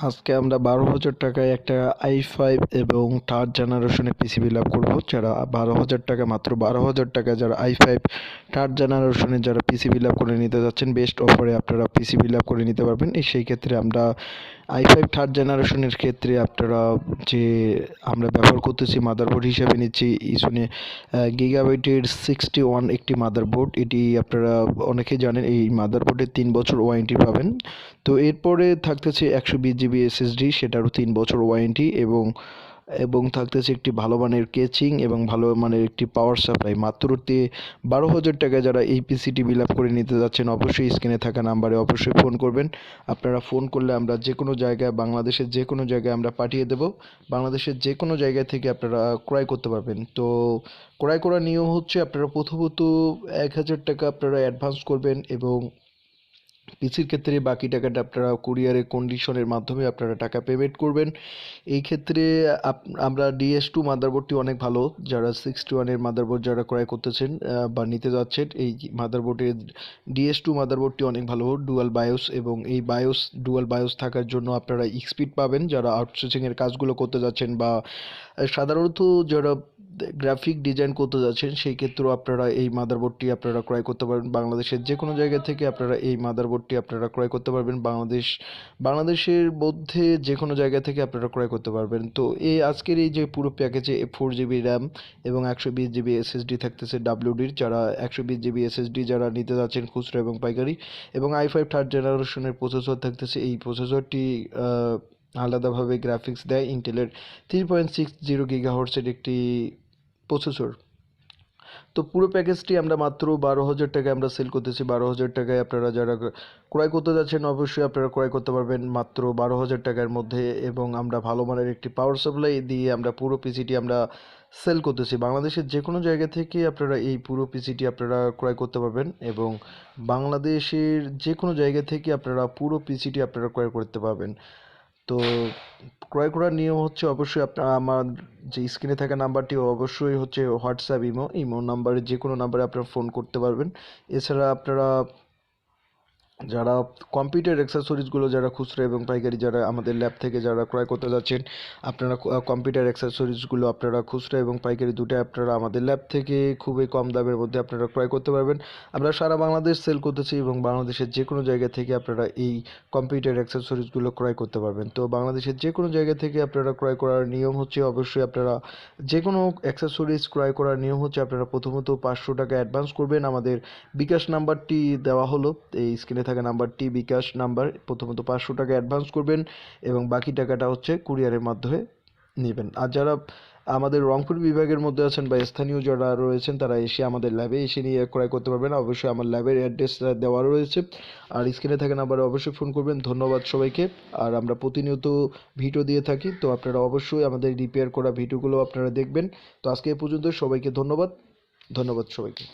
আজকে আমরা 12,000 টাকায় একটা i5 এবং থার্ড জেনারেশনের পিসিবি লাভ করবো। যারা 12,000 টাকা, মাত্র 12,000 টাকা যারা i5 থার্ড জেনারেশনের যারা পিসিবি লাভ করে নিতে যাচ্ছেন, বেস্ট অফারে আপনারা পিসিবি লাভ করে নিতে পারবেন। সেই ক্ষেত্রে আমরা i5 থার্ড জেনারেশনের ক্ষেত্রে আপনারা যে আমরা ব্যবহার করতেছি মাদারবোর্ড হিসাবে নিচ্ছি ইসুনে গিগাবাইটের 61 একটি মাদারবোর্ড। এটি আপনারা অনেকেই জানেন, এই মাদারবোর্ডে 3 বছর ওয়ারেন্টি পাবেন। তো এরপরে থাকতেছে 120 জিবি এসএসডি, সেটারও 3 বছর ওয়ারেন্টি এবং এবং থাকতেছে একটি ভালো মানের কেচিং এবং ভালো মানের একটি পাওয়ার সাপ্লাই। মাত্র 12,000 টাকায় যারা এই পিসিটি বিল আপ করে নিতে যাচ্ছেন, অবশ্যই স্ক্রিনে থাকা নাম্বারে অবশ্যই ফোন করবেন। আপনারা ফোন করলে আমরা যে কোনো জায়গায়, বাংলাদেশের যে কোনো জায়গায় আমরা পাঠিয়ে দেব। বাংলাদেশের যে কোনো জায়গা থেকে আপনারা ক্রয় করতে পারবেন। তো ক্রয় করার নিয়ম হচ্ছে, আপনারা প্রথমত 1,000 টাকা আপনারা অ্যাডভান্স করবেন এবং পিসির ক্ষেত্রে বাকি টাকাটা আপনারা কুরিয়ারের কন্ডিশনের মাধ্যমে আপনারা টাকা পেমেন্ট করবেন। এই ক্ষেত্রে আমরা DS2 মাদারবোর্ডটি অনেক ভালো। যারা 61-এর মাদারবোর্ড যারা ক্রয় করতেছেন বা নিতে যাচ্ছেন, এই মাদারবোর্ডের DS2 মাদারবোর্ডটি অনেক ভালো, ডুয়াল বায়োস, এবং এই ডুয়াল বায়োস থাকার জন্য আপনারা স্পিড পাবেন। যারা আউটসোর্সিংয়ের কাজগুলো করতে যাচ্ছেন বা সাধারণত যারা গ্রাফিক ডিজাইন করতে যাচ্ছেন, সেই ক্ষেত্রেও আপনারা এই মাদারবোর্ডটি আপনারা ক্রয় করতে পারবেন। বাংলাদেশের যে কোনো জায়গা থেকে আপনারা এই মাদারবোর্ডটি আপনারা ক্রয় করতে পারবেন। বাংলাদেশের মধ্যে যে কোনো জায়গা থেকে আপনারা ক্রয় করতে পারবেন। তো এই আজকের এই যে পুরো প্যাকেজে 4 জিবি র্যাম এবং 120 জিবি এসএসডি থাকতেছে WDর। যারা 120 জিবি এসএসডি যারা নিতে যাচ্ছেন খুচরা এবং পাইকারি, এবং i5 থার্ড জেনারেশনের প্রসেসর থাকতেছে। এই প্রসেসরটি আলাদাভাবে গ্রাফিক্স দেয়, ইন্টেলের 3.60 গিগাহার্টজের একটি প্রসেসর। তো পুরো প্যাকেজটি আমরা মাত্র 12,000 টাকায় আমরা সেল করতেছি। 12,000 টাকায় আপনারা যারা ক্রয় করতে যাচ্ছেন, অবশ্যই আপনারা ক্রয় করতে পারবেন মাত্র 12,000 টাকার মধ্যে, এবং আমরা ভালো মানের একটি পাওয়ার সাপ্লাই দিয়ে আমরা পুরো পিসিটি আমরা সেল করতেছি। বাংলাদেশের যে কোনো জায়গা থেকে আপনারা এই পুরো পিসিটি আপনারা ক্রয় করতে পারবেন, এবং বাংলাদেশের যে কোনো জায়গা থেকে আপনারা পুরো পিসিটি আপনারা ক্রয় করতে পারবেন। তো ক্রয় করার নিয়ম হচ্ছে, অবশ্যই আপনার আমার যে স্ক্রিনে থাকা নাম্বারটি অবশ্যই হচ্ছে হোয়াটসঅ্যাপ, ইমো নাম্বারে যে কোনো নাম্বারে আপনারা ফোন করতে পারবেন। এছাড়া আপনারা যারা কম্পিউটার অ্যাক্সেসরিজগুলো যারা খুচরা এবং পাইকারি যারা আমাদের ল্যাব থেকে যারা ক্রয় করতে যাচ্ছেন, আপনারা কম্পিউটার অ্যাক্সেসরিজগুলো আপনারা খুচরা এবং পাইকারি দুটোই আপনারা আমাদের ল্যাব থেকে খুবই কম দামের মধ্যে আপনারা ক্রয় করতে পারবেন। আমরা সারা বাংলাদেশ সেল করতেছি, এবং বাংলাদেশের যে কোনো জায়গা থেকে আপনারা এই কম্পিউটার অ্যাক্সেসরিজগুলো ক্রয় করতে পারবেন। তো বাংলাদেশের যে কোনো জায়গা থেকে আপনারা ক্রয় করার নিয়ম হচ্ছে, অবশ্যই আপনারা যে কোনো অ্যাক্সেসরিজ ক্রয় করার নিয়ম হচ্ছে, আপনারা প্রথমত 500 টাকা অ্যাডভান্স করবেন। আমাদের বিকাশ নাম্বারটি দেওয়া হলো, এই স্ক্রিনে থাকা নাম্বারটি বিকাশ নাম্বার। প্রথমত 500 টাকা অ্যাডভান্স করবেন এবং বাকি টাকাটা হচ্ছে কুরিয়ারের মাধ্যমে নেবেন। আর যারা আমাদের রংপুর বিভাগের মধ্যে আছেন বা স্থানীয় যারা রয়েছেন, তারা এসে আমাদের ল্যাবে এসে নিয়ে ক্রয় করতে পারবেন। অবশ্যই আমার ল্যাবের অ্যাড্রেসটা দেওয়া রয়েছে, আর স্ক্রিনে থাকা নাম্বারে অবশ্যই ফোন করবেন। ধন্যবাদ সবাইকে। আর আমরা প্রতিনিয়ত ভিডিও দিয়ে থাকি, তো আপনারা অবশ্যই আমাদের রিপেয়ার করা ভিডিওগুলো আপনারা দেখবেন। তো আজকে এ পর্যন্ত, সবাইকে ধন্যবাদ সবাইকে।